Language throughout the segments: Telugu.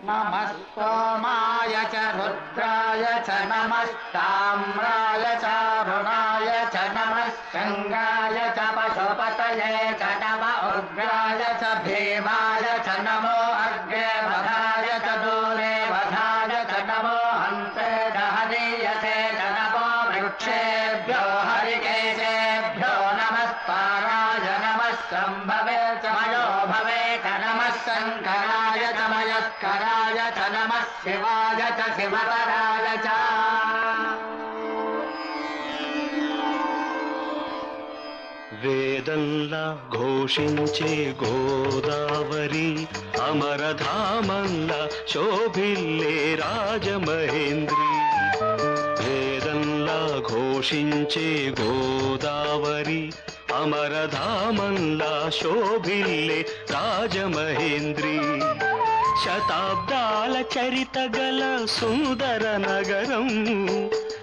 नमः सोमाय च रुद्राय च नमस्ताम्राय च रुणाय च नमः शङ्गाय च पशुपतये च नम उग्राय च भीमाय च नमो अग्रे वधाय च दूरे वधाय च नमो हन्ते दहनीयसे च नमो वृक्षेभ्यो हरिकेशेभ्यो नमस्ताराय नमः सम्भवे च मयो भवे च नमः शङ्कराय च मयस्कराय च नमः शिवाय च शिवतराय च వేదంలా ఘోషించే గోదావరి అమరధామంలా శోభిల్లే రాజమహేంద్రి వేదంలా ఘోషించే గోదావరి అమరధామంలా శోభిల్లే రాజమహేంద్రి శతాబ్దాల చరిత గల సుందర నగరం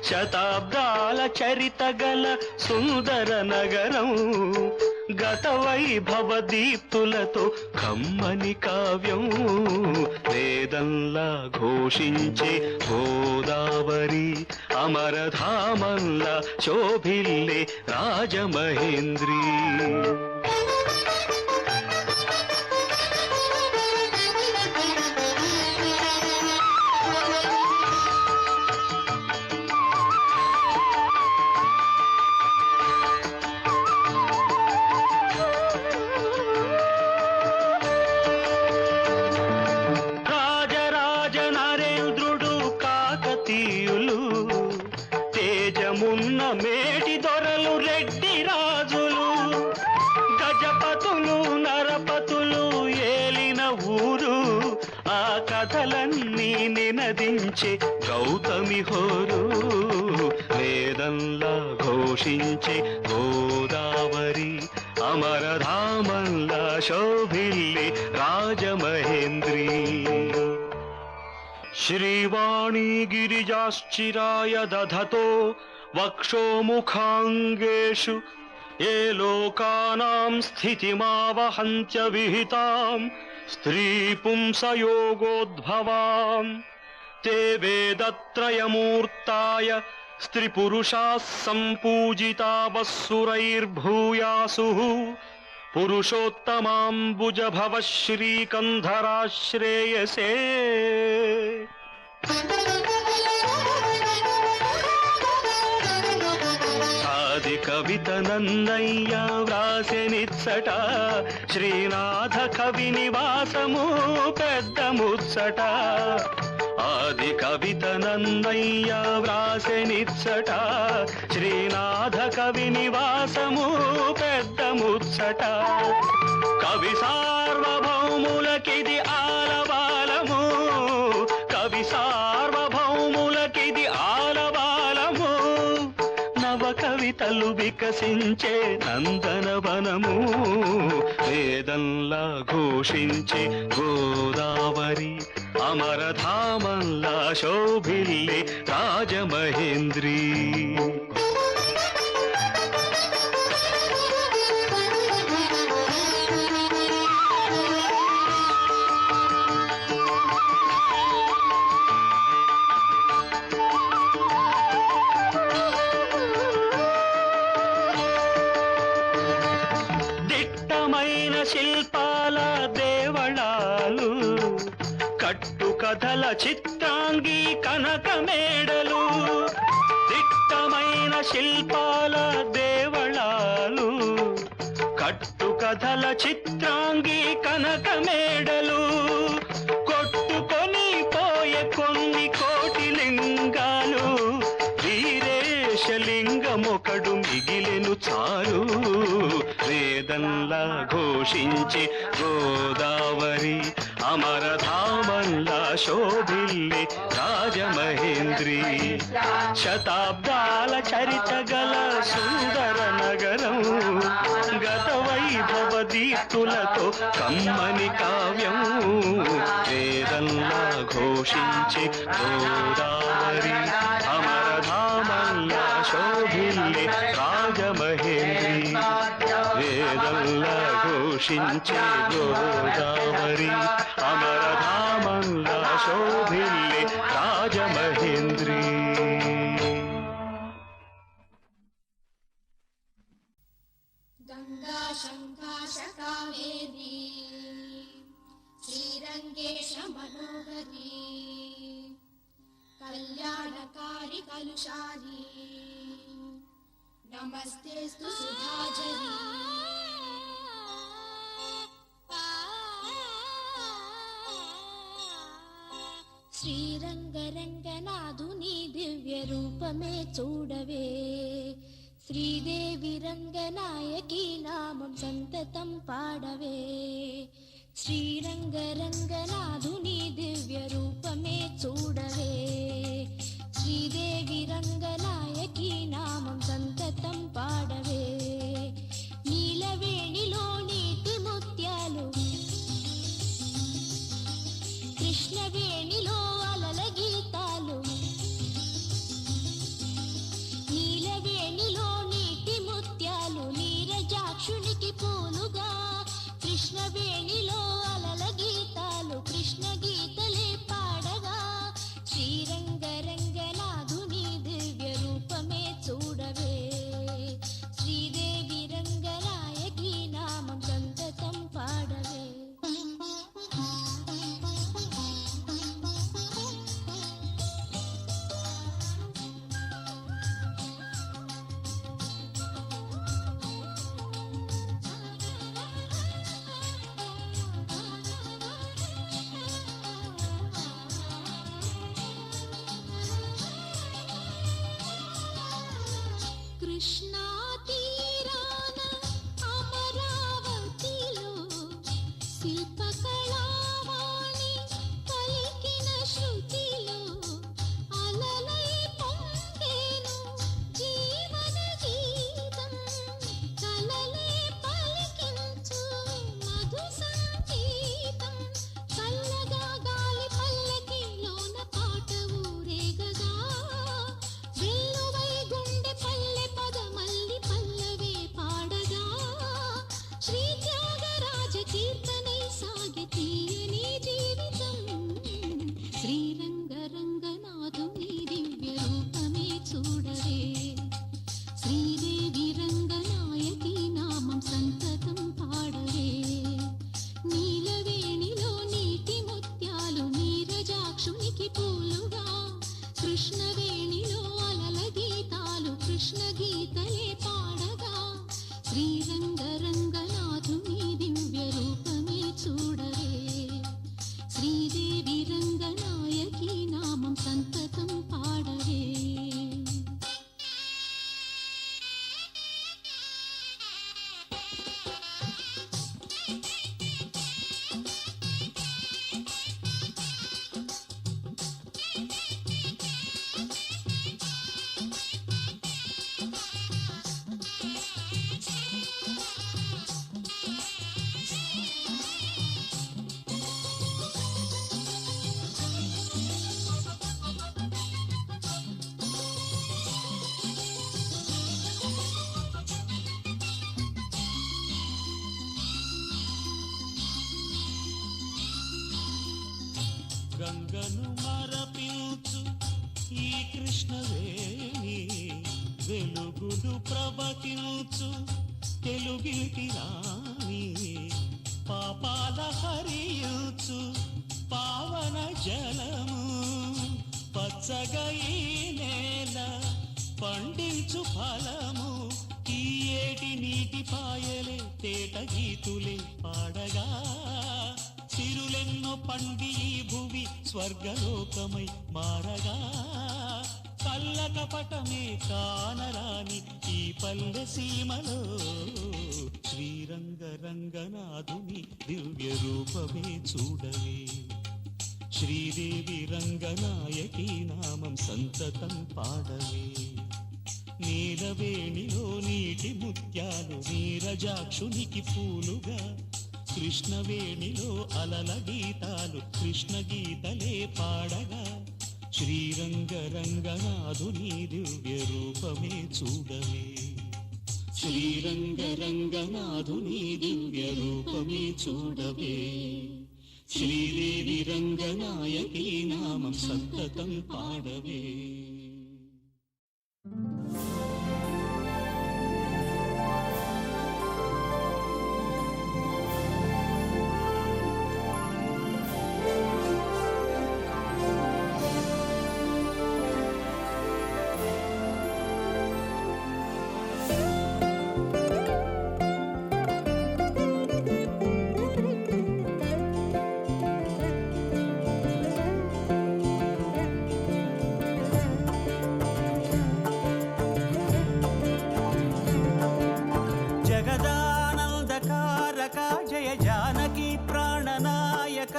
శతాబ్దాల చరిత గల సుందర నగరం గత వైభవ దీప్తులతో కమ్మని కావ్యం వేదంలా ఘోషించే గోదావరి అమరధామంలా శోభిల్లే రాజమహేంద్రి తేజమున్న మేటి దొరలు రెడ్డి రాజులు గజపతులు నరపతులు ఏలిన ఊరు ఆ కథలన్నీ నినదించే గౌతమి హోరు వేదంలా ఘోషించే గోదావరి అమరధామంలా శోభిల్లే రాజమహేంద్రి శ్రీవాణీ గిరిజాశ్చిరాయ దధతో వక్షోముఖాంగేషు ఏ లోకానాం స్థితిమావహంత్య విహితాం స్త్రీ పుంసయోగోద్భవాం తే వేదత్రయమూర్తాయ స్త్రీపురుషాః సంపూజితావస్సురైర్భూయాసుః పురుషోత్తమాంబుజభవ శ్రీకంధరాశ్రేయసే ఆది కవిత నన్నయ్య వ్రాసెనిచ్చట శ్రీనాథ కవి నివాసము పెద్ద ముచ్చట ఆది కవిత నన్నయ్య వ్రాసెనిచ్చట శ్రీనాథ కవి నివాసము పెద్ద ముచ్చట కవి సార్వభౌములకిది ఆలవాలము కవి సార్వభౌములకిది ఆలవాలము నవ కవితలు వికసించే నందనవనము వేదంలా ఘోషించే గోదావరి అమరధామంలా శోభిల్లే రాజమహేంద్రి దిట్టమైన శిల్పాల దేవళాలు కట్టు కథల చిత్రాంగి కనక మేడలు దిట్టమైన శిల్పాల దేవళాలు కట్టు కథల చిత్రాంగి కనక మేడలు కొట్టుకొని పోయే కొన్ని కోటి లింగాలు వీరేశలింగమొకడు మిగిలెను చాలు వేదంలా ఘోషించే గోదావరి అమరధామంలా శోభిల్లే రాజమహేంద్రి శతాబ్దాల చరిత గల సుందర నగరం గత వైభవ దీప్తులతో కమ్మని కావ్యం వేదంలా ఘోషించే గోదావరి అమరధామంలా శోభిల్లే రాజమహేంద్రి వేదంలా ఘోషించే గోదావరి అమరధామంలా శోభిల్లే రాజమహేంద్రి. గంగా శంకాశ కావేరీ శ్రీరంగేశ మనోహరీ కళ్యాణకారి కలుషారీ నమస్తేస్తు సుధాజరీ. శ్రీరంగరంగనాథుని దివ్య రూపమే చూడవే, శ్రీదేవి రంగనాయకి నామం సంతతం పాడవే. శ్రీరంగరంగనాథుని దివ్య రూపమే చూడవే, శ్రీదేవి రంగనాయకి నామం సంతతం పాడవే. నీలవేణిలో నీటి ముత్యాలు, కృష్ణవేణిలో అలల గీతాలు, నీలవేణిలో నీటి ముత్యాలు నీరజాక్షునికి పూలుగా, కృష్ణవేణిలో అలల గీతాలు కృష్ణ గీతలే పాడగా. శ్రీరంగరంగనాథుని దివ్య రూపమే చూడవే, శ్రీదేవి రంగనాయకి నామం సంతతం పాడవే. కృష్ణా తీరాన అమరావతిలో శిల్పకళావాణి పలికిన శృతిలో అలలై పొంగేను జీవన గీతం, కలలే పలికించు మధు సంగీతం. చల్లగా గాలి పల్లకిలోన పాట ఊరేగగా, వెల్లువై గుండె పల్లె పదమల్లి పల్లవే పాడగా. శ్రీ త్యాగరాజ కీర్తనై సాగి తీయని జీవితం, శ్రీరంగరంగనాథుని దివ్య రూపమే చూడవే, శ్రీదేవి రంగనాయకి నామం సంతతం పాడవే. నీలవేణిలో నీటి ముత్యాలు నీరజాక్షునికి పూలుగా, కృష్ణవేణిలో అలల గీతాలు కృష్ణ గీతలే పాడగా. శ్రీరంగరంగనాథుని దివ్య రూపమే చూడవే, శ్రీదేవి రంగనాయకి నామం సంతతం పాడవే. గంగను మరపించు ఈ కృష్ణవేణి, వెలుగులు ప్రవహించు తెలుగిటి రాణి, పాపాల హరించు పావన జలము, పచ్చగా ఈ నేల పండించు ఫలము. ఈ ఏటి నీటి పాయలే తేట గీతులే పాడగా, సిరులెన్నో పండి ఈ భువి స్వర్గలోకమై మారగా. కళ్ళ కపటమే కానరాని ఈ పల్లె సీమలో, శ్రీరంగరంగనాథుని దివ్య రూపమే చూడవే, శ్రీదేవి రంగనాయకి నామం సంతతం పాడవే. నీలవేణిలో నీటి ముత్యాలు నీరజాక్షునికి పూలుగా, కృష్ణవేణిలో అలల గీతాలు కృష్ణ గీతలే పాడగా. శ్రీరంగరంగనాథుని దివ్య రూపమే చూడవే, శ్రీరంగరంగనాథుని దివ్య రూపమే చూడవే, శ్రీదేవి రంగనాయకి నామం సంతతం పాడవే. జగదానందకారక జయ జానకి ప్రాణనాయక.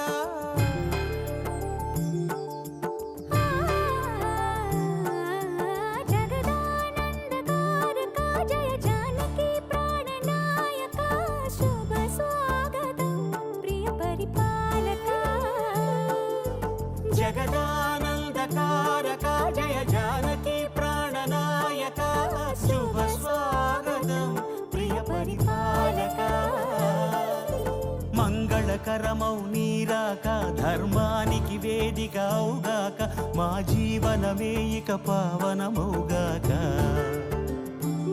జగదానందకారక జయ జానకి ప్రాణనాయక శుభ స్వాగతం ప్రియ పరిపాలక. జగదానందకారక జయ జానకి ప్రాణనాయక శుభ స్వాగతం ప్రియ పరిపాలక. మంగళకరమౌ నీరాక ధర్మానికి వేదిక అవుగాక మా జీవనమే ఇక పావనమౌగాక.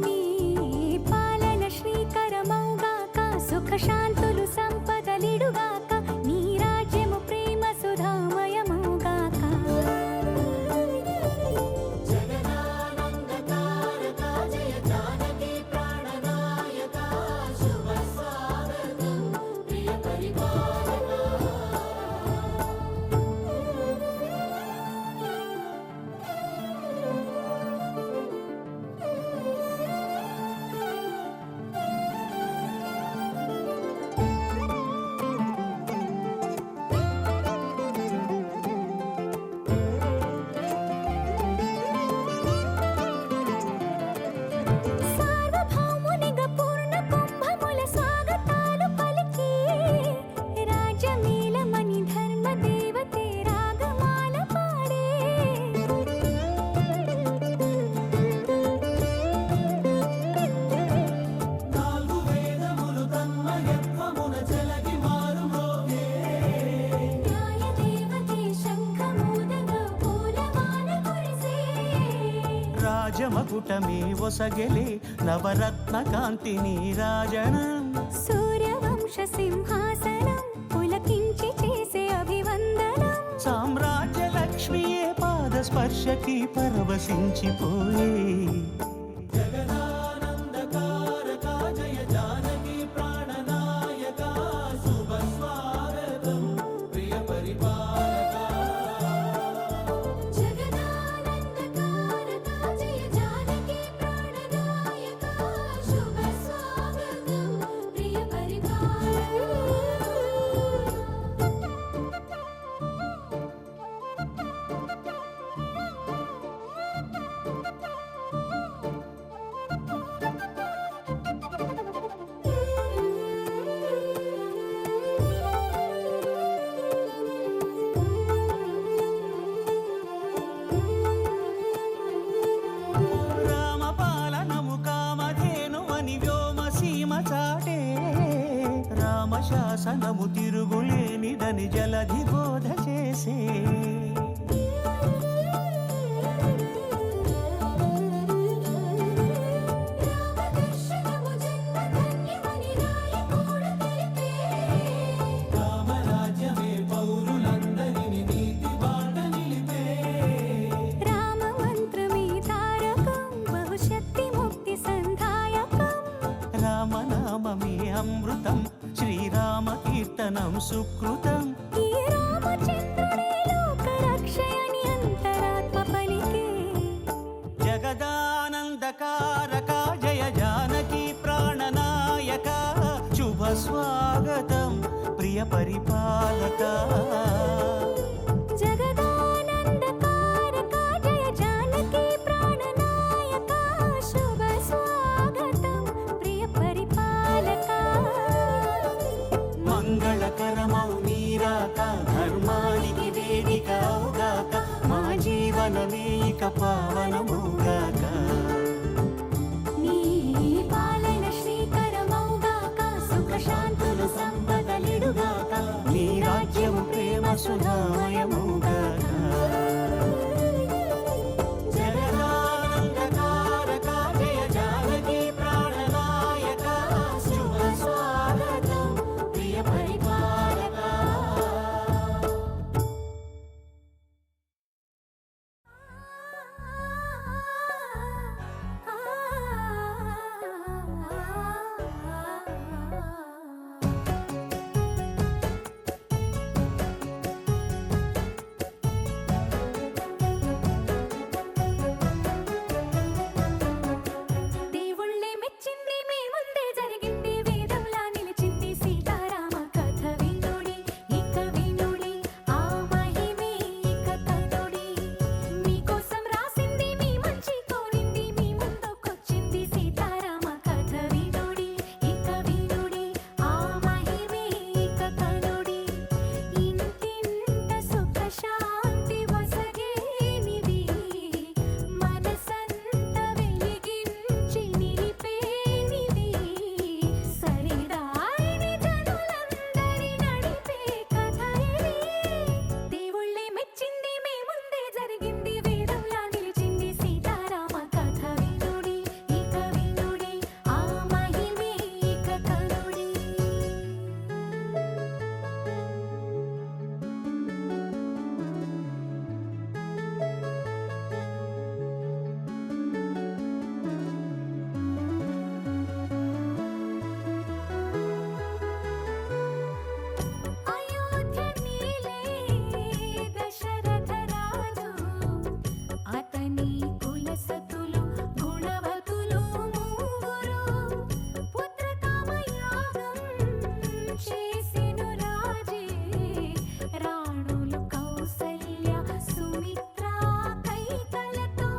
నీ పాలన శ్రీకరమౌగాక సుఖ శాంతులు సంపదలిడుగాక నీ రాజ్యము ప్రేమ సుధామయమౌగాక. జగదానందకారక జయ జానకి ప్రాణనాయక శుభ స్వాగతం ప్రియ పరిపాలక. సార్వభౌమునిగా పూర్ణ కుంభముల స్వాగతాలు పలికి రాజమేళమణి ధర్మ దేవతే రాగమాల పాడే. నాలుగు వేదములు తన్మయత్వమున జలగి మారుమోగే. న్యాయ దేవతే శంఖమూదగా పూలవాన కురిసే. రాజమకుటమే ఒసగెలే నవరత్న కాంతి నీరాజనం. సూర్యవంశ సింహాసనం పులకించి చేసే అభివందనం. సామ్రాజ్య లక్ష్మియే పాద స్పర్శకి పరవశించిపోయే. జగదానందకారక జయ జానకి ప్రాణనాయక శుభ స్వాగతం ప్రియ పరిపాలక. జగదానందకారక జయ జానకి ప్రాణనాయక శుభ స్వాగతం ప్రియ పరిపాలక. రామపాలనము కామధేను అని వ్యోమసీమ చాటే. రామశాసనము తిరుగులేనిదని జలధి బోధ చేసే. రామదర్శనము జన్మధన్యమని నాయకుడు తెలిపే. రామరాజ్యమే పౌరులందరిని నీతి బాట నిలిపే. రామ మంత్రమే తారకం బహుశక్తి ముక్తి సంధాయకం. రామనామమే అమృతం శ్రీరామ కీర్తనం సుకృతం. ఈ రామచంద్రుడే లోక రక్షయని అంతరాత్మ పలికే. జగదానందకారక జయ జానకి ప్రాణనాయక శుభ స్వాగతం ప్రియ పరిపాలక. జగదానందకారక జయ జానకి ప్రాణనాయక శుభ స్వాగతం ప్రియ పరిపాలక. మంగళకరమౌ నీరాక ధర్మానికి వేదిక అవుగాక మా జీవనమే ఇక పావనమౌగాక. నీ పాలన శ్రీకరమౌగాక సుఖ శాంతులు సంపదలిడుగాక నీ రాజ్యము సుధామయముగాక. జగదానందకారక జయ జానకి ప్రాణనాయక శుభ స్వాగతం ప్రియ పరిపాలక. దేవుళ్ళే మెచ్చింది మీ ముందే జరిగింది వేదంలా నిలిచింది సీతారామ కథ వినుడి ఇక వినుడి ఆ మహిమే ఇక కనుడి మీకోసం రాసింది మీ మంచి కోరింది మీ ముందుకొచ్చింది సీతారామ కథ వినుడి ఇక వినుడి ఆ మహిమే ఇక కనుడి ఇంటింట సుఖ శాంతి వసగేనిది మనసంత వెలిగించి నిలిపేనిది సరిదారిని జనులందరి నడిపే కథ ఇది దేవుళ్ళే మెచ్చింది మీ ముందే జరిగింది వేదంలా నిలిచింది సీతారామ కథ వినుడి ఇక వినుడి ఆ మహిమే ఇక కనుడి. అయోధ్య నీలే దశరథ రాజు అతని కులసతులు గుణవతులు మూవురు పుత్రకామయాగం చేసెను రాజే రాణులు కౌసల్య సుమిత్ర కైకలతో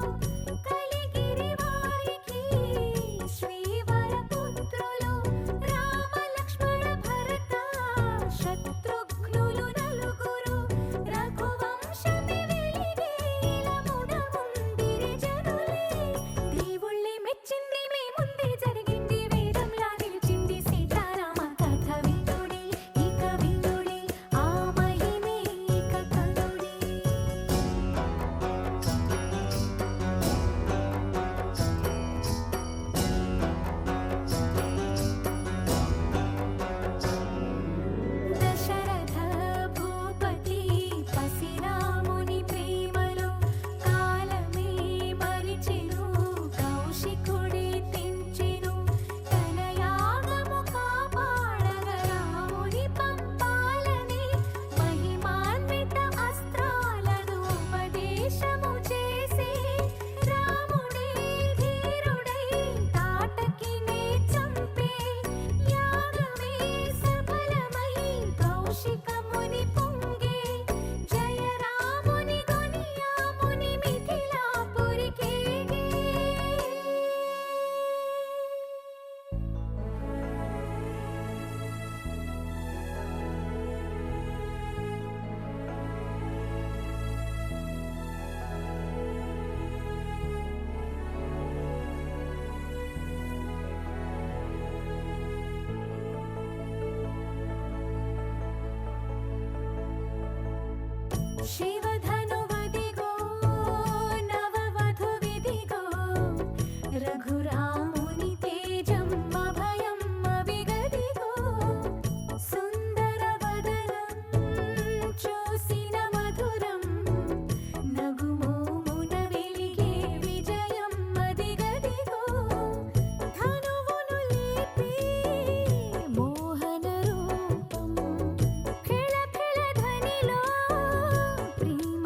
కలిగిరి వారికి శ్రీవర పుత్రులు రామ లక్ష్మణ భరత శత్రుఘ్నులు నలుగురు రఘువంశమి వెలిగేలమున ముందిరి జనులే దేవుళ్ళే మెచ్చింది మీ ముందే జరిగింది వేదంలా నిలిచింది సీతారామ కథ వినుడి ఇక వినుడి ఆ మహిమే ఇక కనుడి. దశరథ భూపతి పసిరాముని ప్రేమలో కాలమే మరిచెను కౌశికుడి తెంచెను తన యాగము కాపాడగ రాముని పంపాలని మహిమాన్విత అస్త్రాలను ఉపదేశము చేసి రాముడే ధీరుడై తాటకినే చంపే యాగమే సఫలమై కౌశికముని పొంగే జయ రాముని గొనియాముని మిథిలాపురికేగే. శివధనువదిగో నవవధువిదిగో రఘురాముని తేజం అభయం అవిగదిగో సుందర వదనం చూసిన మధురం నగుమోమున వెలిగే విజయం అదిగదిగో ధనువును లేపే మోహన రూపం ఖిళ ఖిళ ధ్వనిలో ప్రేమ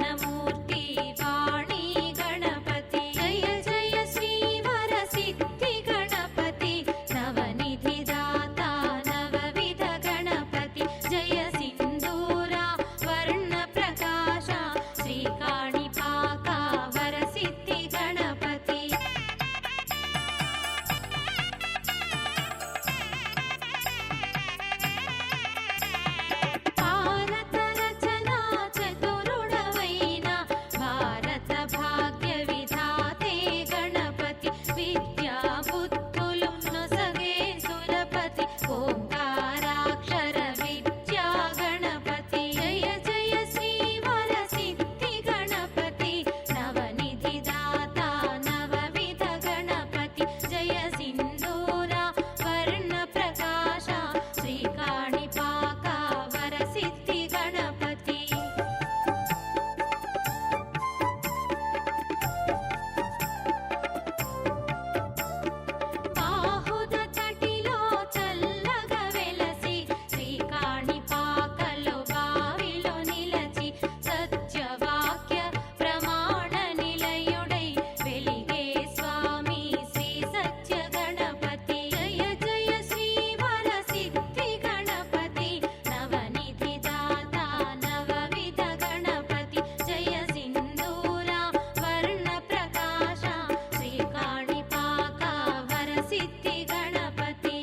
జ్ఞానమూర్తి వాణి గణపతి జయ జయ శ్రీవర సిద్ధి గణపతి నవనిధి దాత నవవిధ గణపతి జయ సింధూర వర్ణ ప్రకాశ శ్రీకాణిపాక వరసిద్ధి గణపతి భారత రచనా చతురుడవైన భారత భాగ్య విధాతే గణపతి విద్యా బుద్ధులు నొసగే సురపతి ఓంకారాక్షర విద్యా గణపతి జయ జయ శ్రీవర సిద్ధి గణపతి నవనిధి దాత నవవిధ గణపతి జయ సింధూర వర్ణ ప్రకాశ శ్రీకాణిపాక వరసిద్ధి గణపతి బాహుద తటిలో చల్లగా వెలసి శ్రీకాణిపాకలో బావిలో నిలచి సత్యవాక్య ప్రమాణ నిలయుడై వెలిగే స్వామి శ్రీ సత్య గణపతి జయ జయ శ్రీవర సిద్ధి గణపతి నవనిధి దాత నవవిధ గణపతి జయ సింధూర వర్ణ ప్రకాశ శ్రీకాణిపాక వరసిద్ధి గణపతి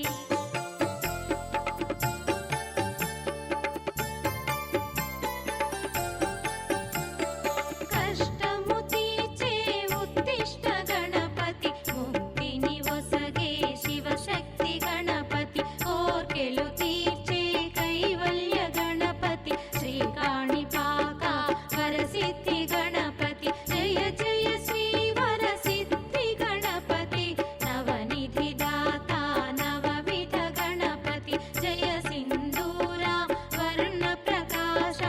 కష్టము తీర్చే ఉత్తిష్ట గణపతి ముక్తిని ఒసగే శివశక్తి గణపతి కోర్కెలు తీర్చే కైవల్య గణపతి శ్రీకాణిపాక వరసిద్ధి గణపతి జయ జయ శ్రీవర సిద్ధి గణపతి నవనిధి దాత నవవిధ గణపతి జయ సింధూర వర్ణ ప్రకాశ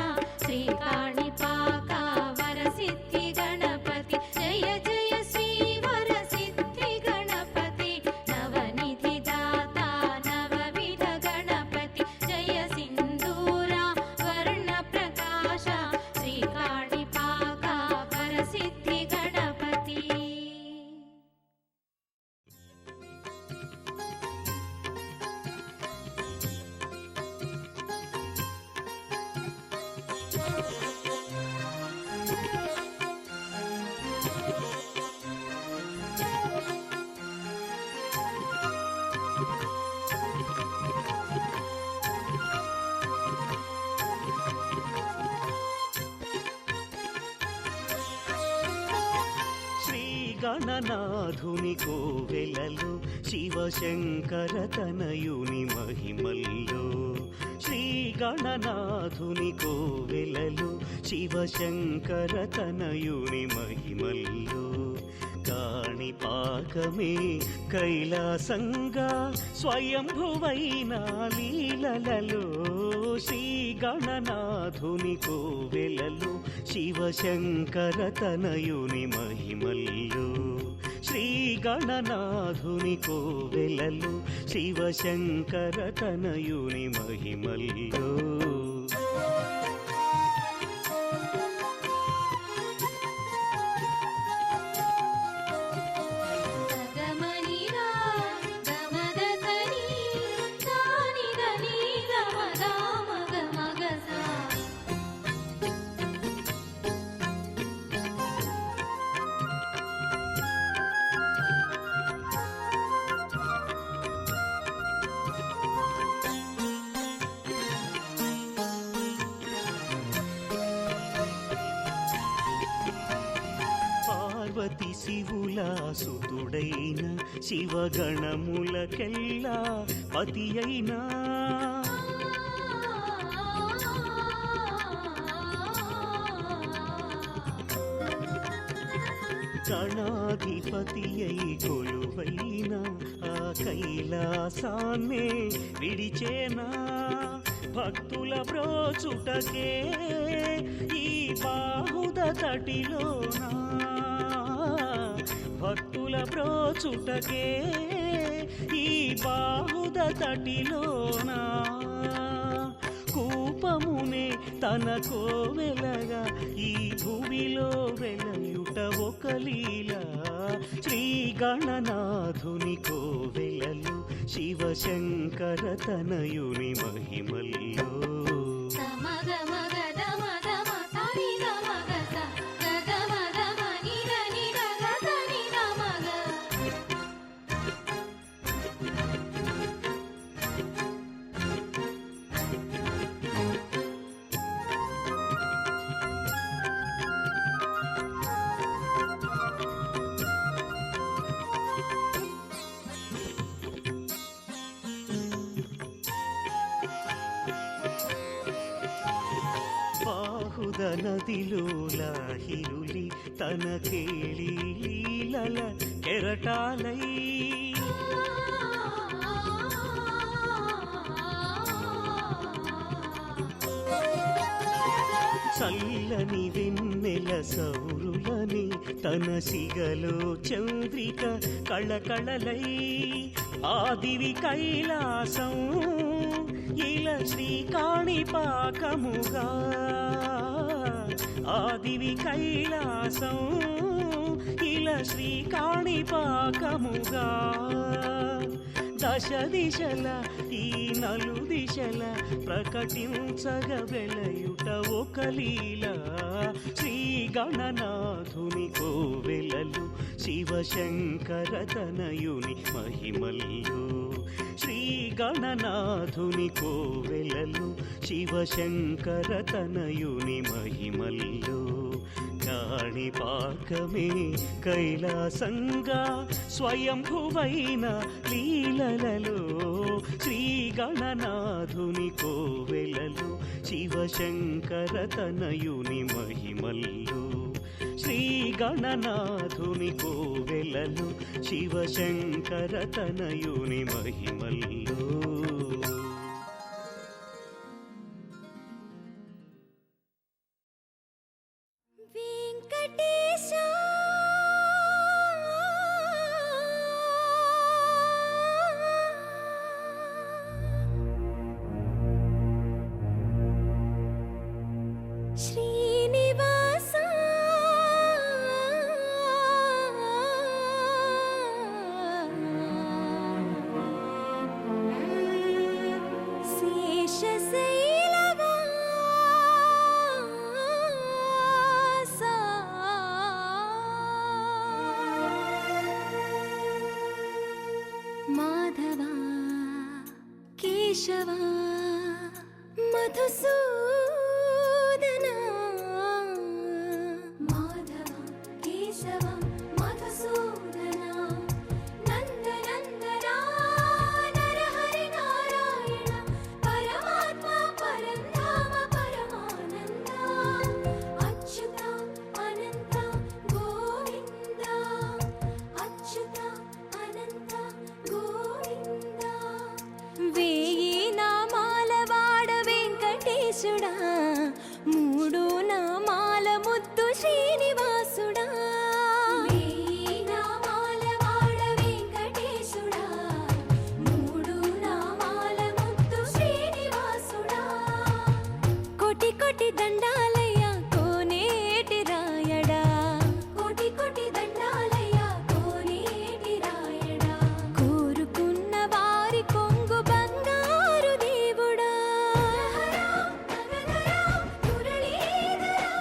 శ్రీకాణిపాక వరసిద్ధి గణపతి జయ జయ శ్రీవర సిద్ధి గణపతి నవనిధి దాత నవవిధ గణపతి జయ సింధూర వర్ణ ప్రకాశ శ్రీకాణిపాక వరసిద్ధి గణపతి శ్రీ గణనాథుని కోవెలలో శివశంకర తనయుని మహిమల్లో శ్రీ గణనాథుని కోవెలలో శివశంకర తనయుని మహిమల్లో కాణిపాకమే కైలాసంగా స్వయంభువైన లీలలలో శ్రీ గణనాథుని కోవెలలో శివశంకర తనయుని మహిమల్లో శ్రీ గణనాథుని కోవెలలో శివశంకర తనయుని మహిమల్లో గమనిరా గమదసని దాని దని గమగా మగ మగసా పార్వతి శివుల సుతుడైన శివగణములకెల్లా పతి అయినా గణాధిపతి అయి కొలువైన ఆ కైలాసాన్నే విడిచేనా భక్తుల బ్రోచుటకే ఈ బాహుద తటిలోనా భక్తుల బ్రోచుటకే ఈ బాహుద తటిలోనా కూప రూపమునే తన కోవెలగా ఈ భూమిలో వెలయుట ఒక లీల. శ్రీ గణనాథుని కోవెలలు శివశంకర తనయుని మహిమల్లో. బాహుద నదిలో లాహిరులి తన కేళి లీలల కెరటాలై చల్లని వెన్నెల సౌరులని తన సిగలో చంద్రిక కళకళలై ఆదివి కైలాసం ఇలా శ్రీకాణిపాకముగా. ఆదివి కైలాసం ఇలా శ్రీకాణిపాకముగా. దశ దిశల ఈ నలు దిశల ప్రకటించగ వెలయుట ఒక లీల. శ్రీ గణనాథుని కోవెలలు శివశంకర తనయుని మహిమల్లో. శ్రీ గణనాథుని కోవెలలు శివశంకర తనయుని మహిమల్లో. కాణిపాకమే కైలాసంగా స్వయంభువైన లీలలలో. శ్రీ గణనాథుని కోవెలలు శివశంకర తనయుని మహిమల్లో. శ్రీ గణనాథుని కోవెలలు శివశంకర తనయుని మహిమల్లో. వెంకటేశా శ్రీనివాస మాధవ కేశవ మధుసూదన. మాధవ కేశవ మధుసూదన నందనందన నరహరి నారాయణ పరమాత్మ పరంధామ పరమానంద అచ్యుత అనంత గోవింద అచ్యుత అనంత గోవింద. వేయి నామాల వాడ వెంకటేశుడా మూడు నామాల ముద్దు శ్రీనివాసుడా. వేయి నామాల వాడ వెంకటేశుడా మూడు నామాల ముద్దు శ్రీనివాసుడా. కోటి కోటి దండాలయ్య కోనేటి రాయడా. కోటి కోటి దండాలయ్య కోనేటి రాయడా. కోరుకున్న వారి కొంగు బంగారు దేవుడా. మురళీధరా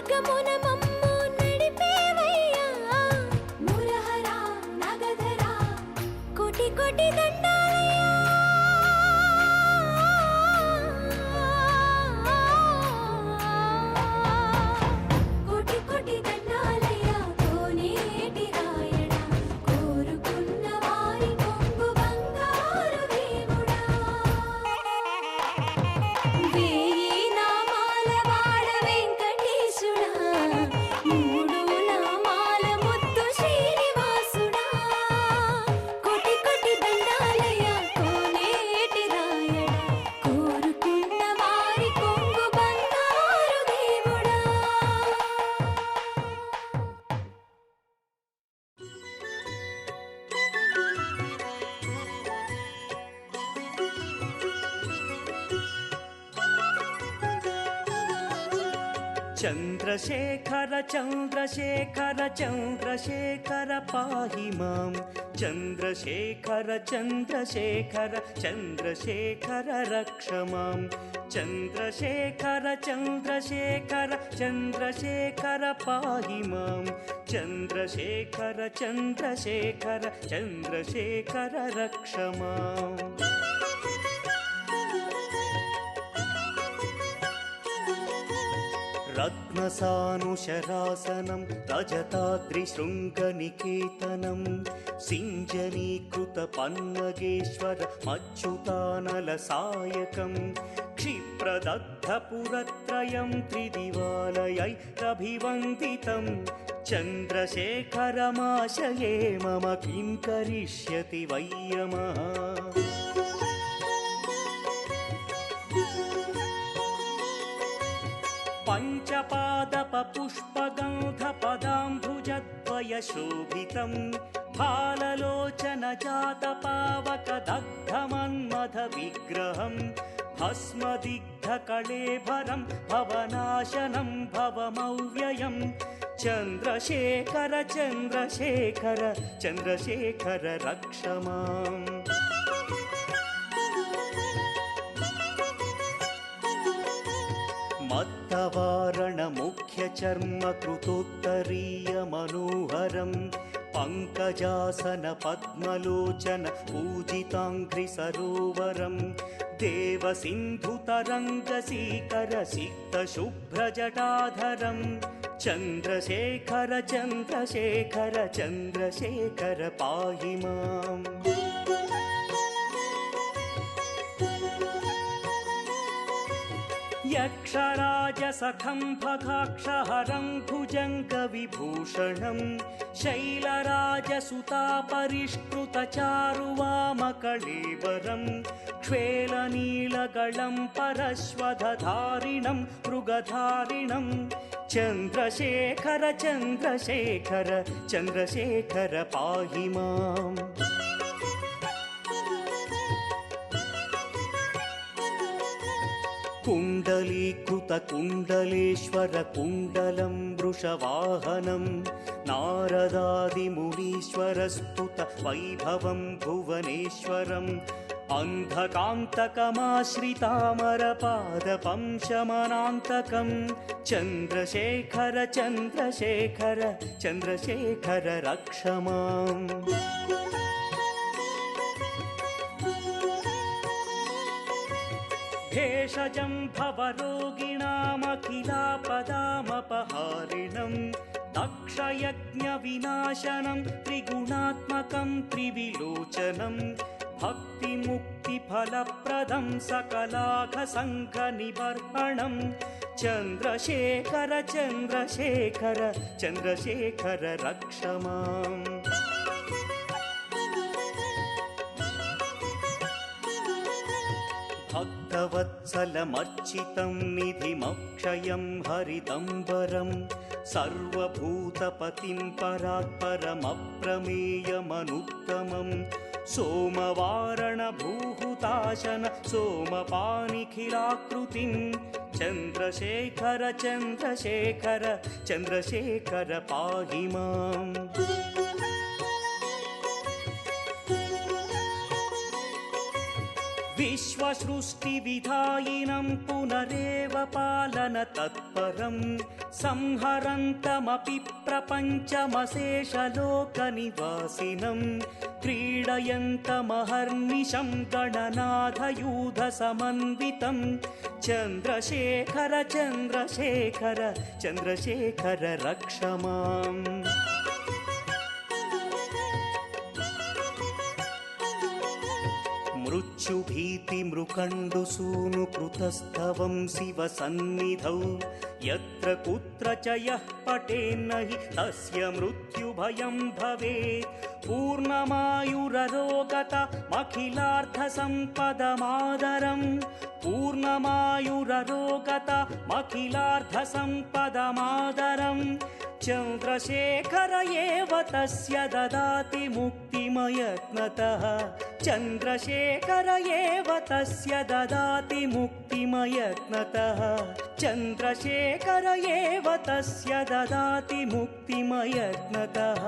మార్గమున మమ్ము నడిపేవయ్యా మురహరా నగధరా కోటి కోటి దండాలయ్యా కోటి కోటి దండాలయ్యా కోనేటి రాయడా కోరుకున్న వారి కొంగు బంగారు దేవుడా వేయి నామాల వాడ వెంకటేశుడా మూడు నామాల ముద్దు శ్రీనివాసుడా కోటి కోటి దండాలయ్యా కోనేటి రాయడా కోరుకున్న వారి కొంగు బంగారు దేవుడా చంద్రశేఖర చంద్రశేఖర చంద్రశేఖర పాహి మాం చంద్రశేఖర చంద్రశేఖర చంద్రశేఖర రక్ష మాం చంద్రశేఖర చంద్రశేఖర చంద్రశేఖర పాహి మాం చంద్రశేఖర చంద్రశేఖర చంద్రశేఖర రక్ష మాం రత్నసానుశరాసనం రజతాద్రిశృంగనికేతనం సింజనీకృత పన్నగేశ్వర మచ్యుతానల సాయకం క్షిప్రదగ్ధపురత్రయం త్రిదివాలయైరభివందితం చంద్రశేఖరమాశయే మమ కిం కరిష్యతి వయ్యమః పంచపాదపపుష్పగంధపదాంభుజద్వయశోభితం फाललोचनजातपावकदग्धमन्मथ विग्रहं भस्मदिग्धकळेभरं भवनाशनं भवमव्ययं चन्द्रशेखर चन्द्रशेखर चन्द्रशेखर रक्ष माम् मत्तवारणमुख्यचर्मकृतोत्तरीयमनोहरं पङ्कजासन पूजिताङ्घ्रिसरोवरं देवसिन्धुतरङ्गसीकरसिक्तशुभ्रजटाधरं चन्द्रशेखर चन्द्रशेखर चन्द्रशेखर पाहि माम् यक्षराजसखं भगाक्षहरं भुजङ्गविभूषणं शैलराजसुतापरिष्कृतचारुवामकळेबरं क्ष्वेलनीलगलं परश्वधधारिणं मृगधारिणं चन्द्रशेखर चन्द्रशेखर चन्द्रशेखर पाहि माम् कुण्डलीकृतकुण्डलेश्वरकुण्डलं वृषवाहनं नारदादिमुनीश्वरस्तुत वैभवं भुवनेश्वरम् अन्धकान्तकमाश्रितामरपादपं शमनान्तकं चन्द्रशेखर चन्द्रशेखर चन्द्रशेखर रक्ष माम् भेषजं भवरोगिणामखिलापदामपहारिणं दक्षयज्ञविनाशनं त्रिगुणात्मकं त्रिविलोचनं भक्तिमुक्तिफलप्रदं सकलाघसङ्घनिबर्हणं चन्द्रशेखर चन्द्रशेखर चन्द्रशेखर रक्ष माम् भक्तवत्सलमर्चितं निधिमक्षयं हरिदम्बरं सर्वभूतपतिं परात्परमप्रमेयमनुत्तमं सोमवारणभूहुताशन सोमपानिखिलाकृतिं चन्द्रशेखर चन्द्रशेखर चन्द्रशेखर पाहि माम् विश्वसृष्टिविधायिनं पुनरेव पालनतत्परं संहरन्तमपि प्रपञ्चमशेषलोकनिवासिनं क्रीडयन्तमहर्निशं गणनाथयूधसमन्वितं चन्द्रशेखर चन्द्रशेखर चन्द्रशेखर रक्ष माम्। मृत्युभीतिमृकण्डुसूनुकृतस्तवं शिवसन्निधौ यत्र कुत्र च यः पठेन्न हि तस्य मृत्युभयं भवेत्। पूर्णमायुररोगतमखिलार्थसम्पदमादरम् पूर्णमायुररोगतमखिलार्थसम्पदमादरम् चन्द्रशेखर एव तस्य ददाति मुक्तिमयत्नतः चन्द्रशेखर एव तस्य ददाति मुक्तिमयत्नतः चन्द्रशेखर एव तस्य ददाति मुक्तिमयत्नतः।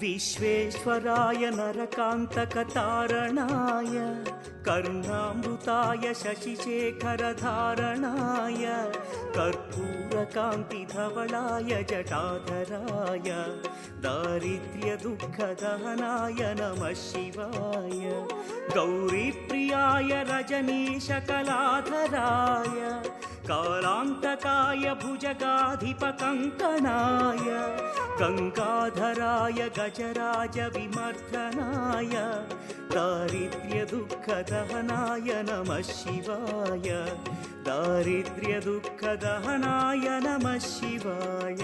विश्वेश्वराय नरकान्तकतारणाय कर्णामृताय शशिशेखरधारणाय कर्पूरकान्तिधवलाय जटाधराय दारिद्र्यदुःखदहनाय नमः शिवाय। गौरीप्रियाय रजनीशकलाधराय कालान्तकाय भुजगाधिपकङ्कणाय गङ्गाधराय गजराज विमर्दनाय दारिद्र्यदुःखदहनाय नमः शिवाय दारिद्र्यदुःखदहनाय नमः शिवाय।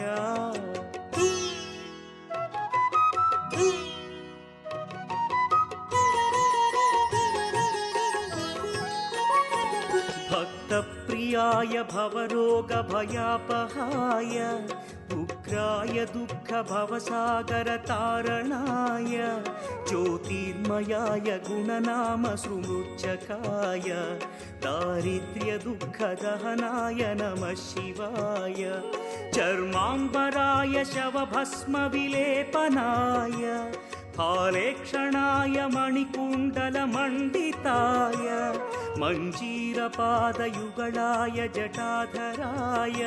भक्तप्रियाय भवरोगभयापहाय उग्राय दुःखभवसागरतारणाय ज्योतिर्मयाय गुणनामसुमृच्छकाय दारिद्र्यदुःखदहनाय नमः शिवाय। चर्माम्बराय शवभस्मविलेपनाय फालेक्षणाय मणिकुण्डलमण्डिताय मञ्जीरपादयुगलाय जटाधराय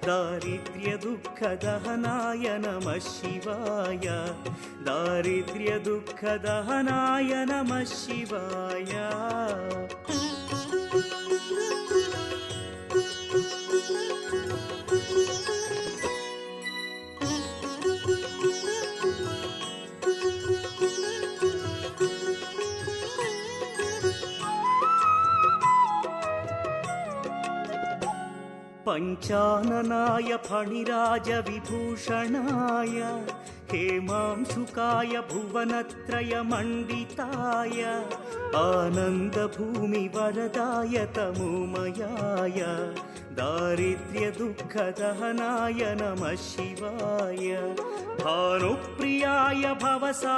दारिद्र्यदुःखदहनाय नमः शिवाय दारिद्र्यदुःखदहनाय नमः शिवाय। पञ्चाननाय फणिराज विभूषणाय हेमांशुकाय भुवनत्रयमण्डिताय आनन्दभूमिवरदाय तमोमयाय दारिद्र्यदुःखदहनाय नमः शिवाय। भानुप्रियाय भवसागरतारणाय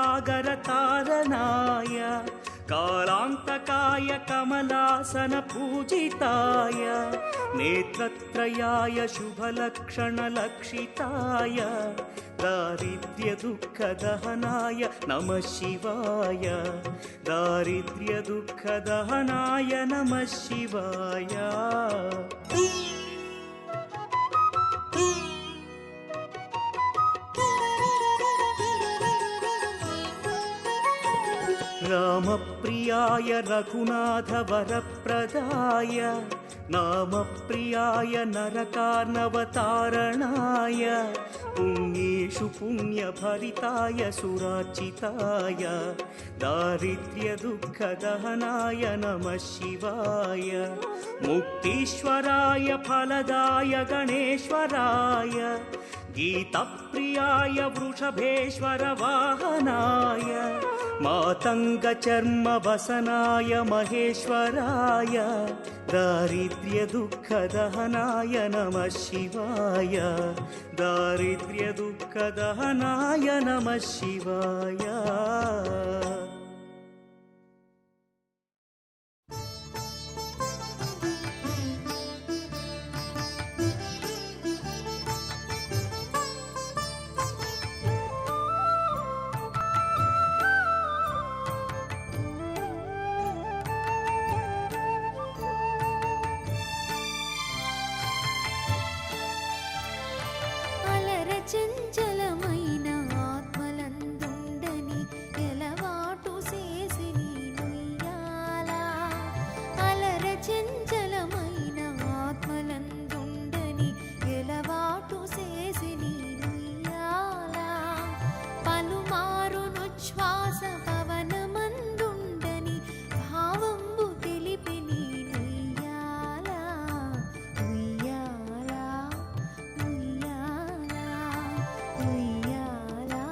कालान्तकाय कमलासनपूजिताय नेत्रत्रयाय शुभलक्षणलक्षिताय दारिद्र्यदुःखदहनाय नमः शिवाय दारिद्र्यदुःखदहनाय नमः शिवाय। रामप्रियाय रघुनाथवरप्रदाय नामप्रियाय नरकार्णवतारणाय पुण्येषु पुण्यभरिताय सुरार्चिताय दारिद्र्यदुःखदहनाय नमः शिवाय मुक्तीश्वराय फलदाय गणेश्वराय गीतप्रियाय वृषभेश्वर वाहनाय मातङ्गचर्मवसनाय महेश्वराय दारिद्र्यदुःखदहनाय नमः शिवाय दारिद्र्यदुःखदहनाय नमः शिवाय చంచలమైన ఆత్మలందుండని ఎలవాటు చేసి నీనుయ్యాలా అలర చంచలమైన ఆత్మలందుండని ఎలవాటు చేసి నీనుయ్యాలా పలుమారునుచ్ఛ్వాస పవనమందుండని భావంబు తెలిపి నీనుయ్యాలా ఉయ్యాలా ఉయ్యాలా ఉయ్యాలా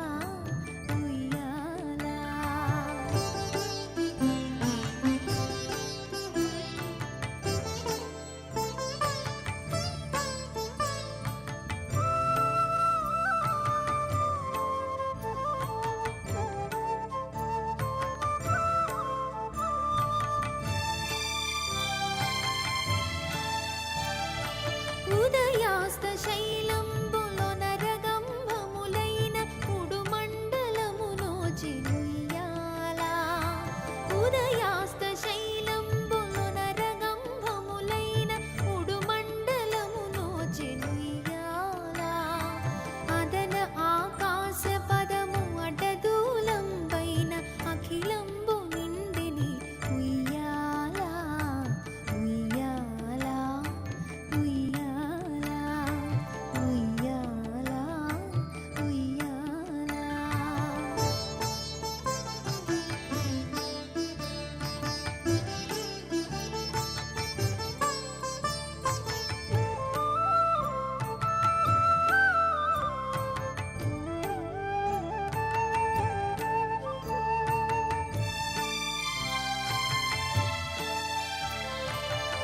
ఉదయాస్త శైలంబులో నరగంభములైన ఉడుమండలమునో చినుయ్యాలా ఉదయాస్త శైలంబులో నరగంభములైన ఉడుమండలమునో చినుయ్యాలా అదన ఆకాశ పదము అడ్డదూలంబైన అఖిలంబు నిండిని ఉయ్యాలా ఉయ్యాలా ఉయ్యాలా ఉయ్యాలా ఉయ్యాలా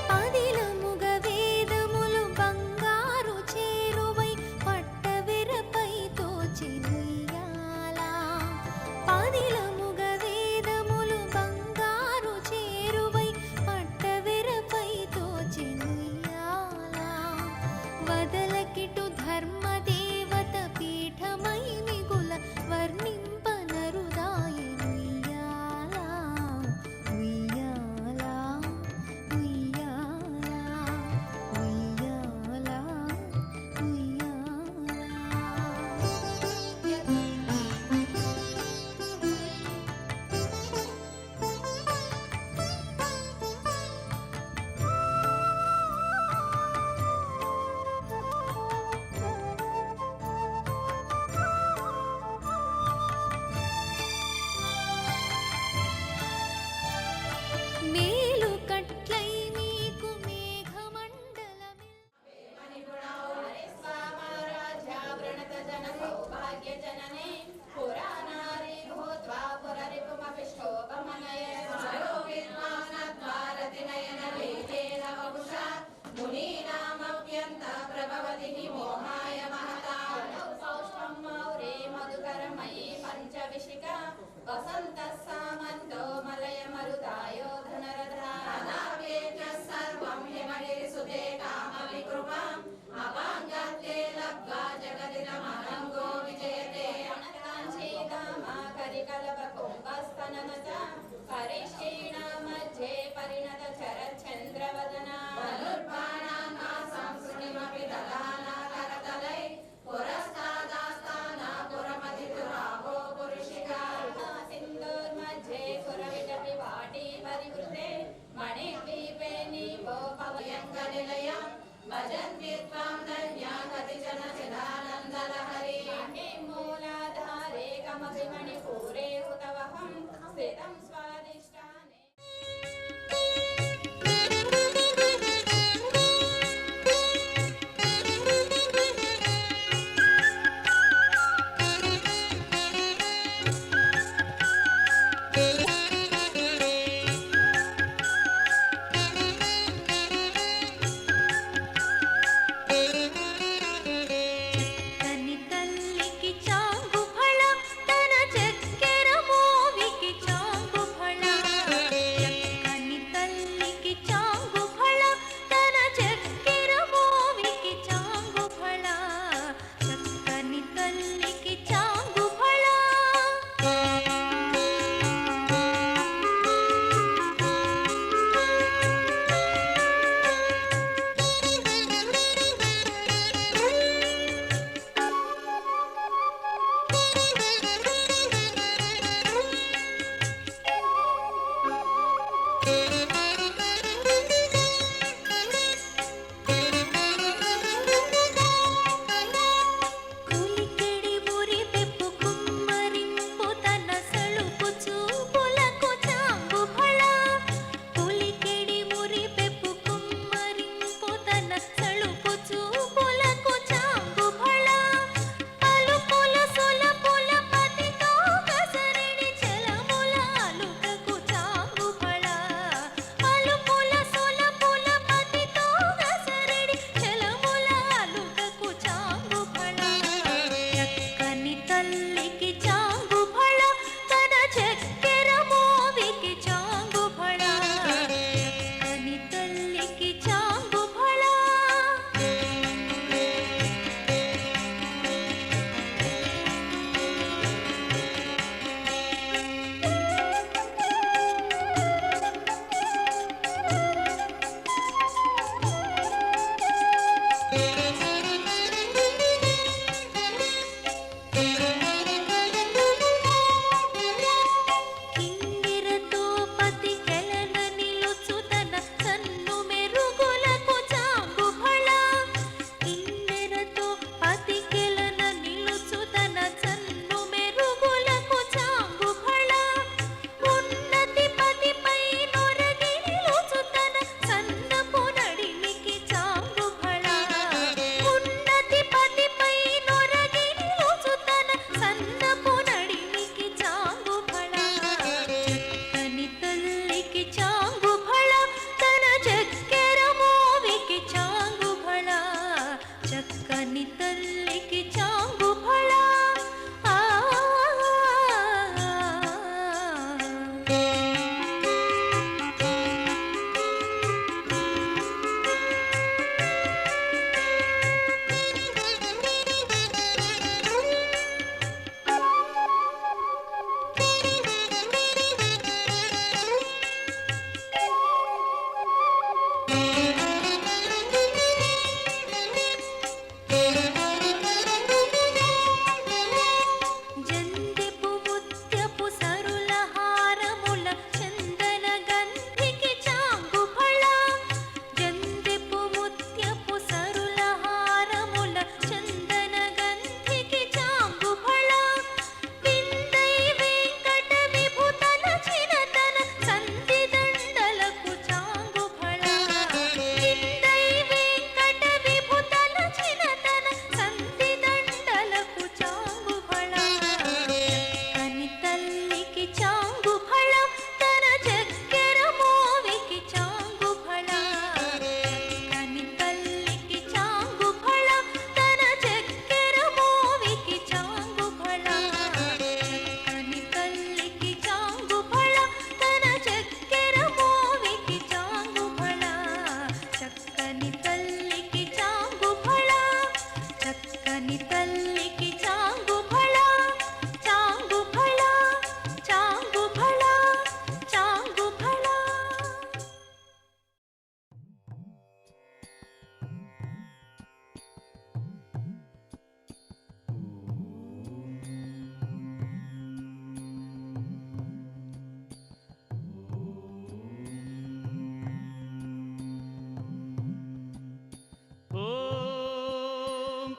పదిలముగ వేదములు బంగారు చేరువై పట్టవెరపై తోచినుయ్యాలా పదిలముగ వేదములు బంగారు చేరువై పట్టవెరపై తోచినుయ్యాలా వదలకిటు ధర్మదేవత పీఠమై మిగుల వర్ణింపనరుదాయనుయ్యాలా ఉయ్యాలా ఉయ్యాలా ఉయ్యాలా మేలు కట్లై మీకు మేఘమండలమే వసంత సామంతో మలయ మరుదాయో ధనరథానావేత సర్వం హిమగిరి సుతే కామ వికృపం అపాంగతే లబ్ధ్వా జగదినమనంగో విజయతే అనకాంచీకామా కరికలవ కుంభస్తననత పరిక్షీణ మధ్యే పరిణత చరచంద్రవదన ధనుర్బాణాన్మా సంస్కృతిమపి దళానా కరతలై పురస్తాదాస్తానా పురమధితురావో పురుషికా సింధూర్मध्ये పురవిటపి వాటి పరివృతే మణిద్వీపే నీవో పవయంగనిలయం భజन्ति त्वां धन्या कतिचन चिदानन्दलहरी స్థిतमपि मणिपूरे हुतवहं स्थितं स्वादिष्टाने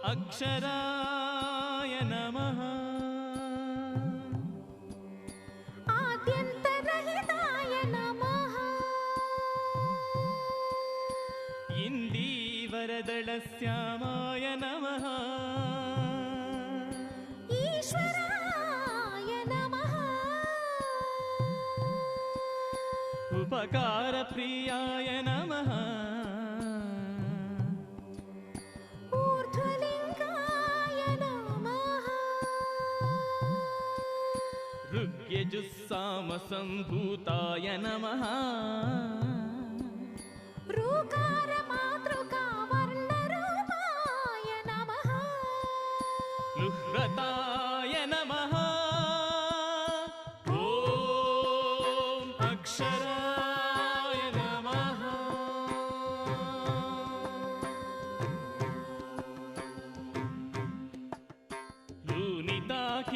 अक्षराय नमः। गगनश्यामाय नमः ईश्वराय नमः उपकारप्रियाय नमः ऊर्ध्वलिङ्गाय नमः ऋग्यजुस्सामसम्भूताय नमः ऋकारमातृकावर्णरूपाय नमः लुह्रताय नमः ॐ अक्षराय नमः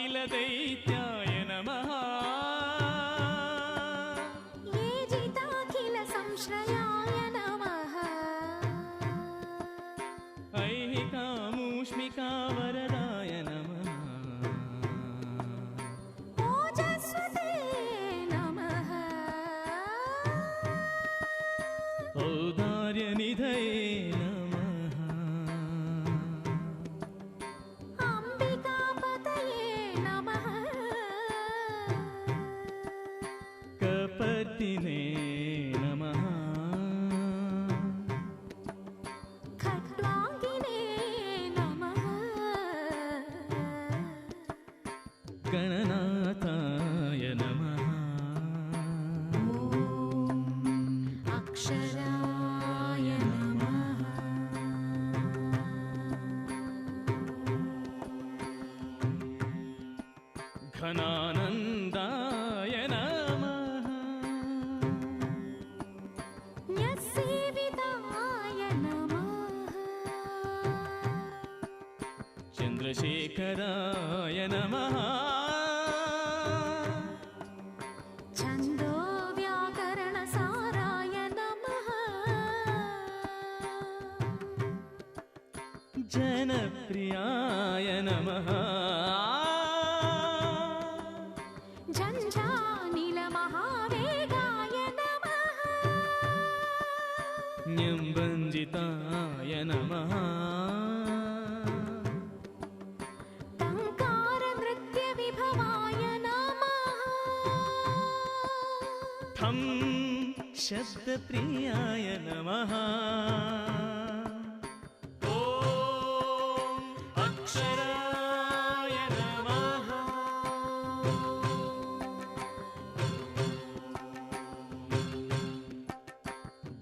लूनिताखिलदैत्याय नमः ये जिताखिलसंश्रयाय नमः ऐहिकामूष्मिकावरदाय नमः ओजस्वते नमः औदार्यनिधये नमः अम्बिकापतये नमः कपर्दिने नमः खट्वाङ्गिने नमः गणनाथाय नमः अक्षराय नमः घनानन्दाय नमः न्यस्सेविताय नमः चन्द्रशेखराय नमः छन्दो व्याकरणसाराय नमः जनप्रियाय नमः झञ्झानिलमहावेगाय नमः न्यम्बञ्जिताय नमः टङ्कारनृत्यविभवाय नमः ठं शब्दप्रियाय नमः ॐ अक्षराय नमः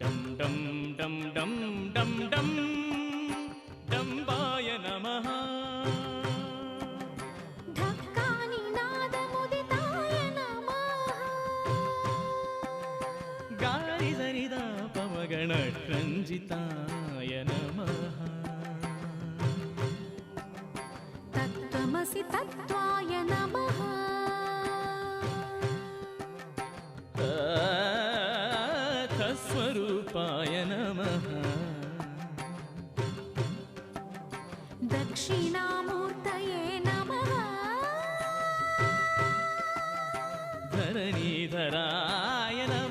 डं डं डं डं डं डं डम्बाय नमः ढक्कानिनादमुदिताय नमः गारिसरिदा पवगणरञ्जिताय नमः तत्त्वमसि तत्त्वाय नमः स्वरूपाय नमः दक्षिणामूर्तये नमः धरणीधराय नमः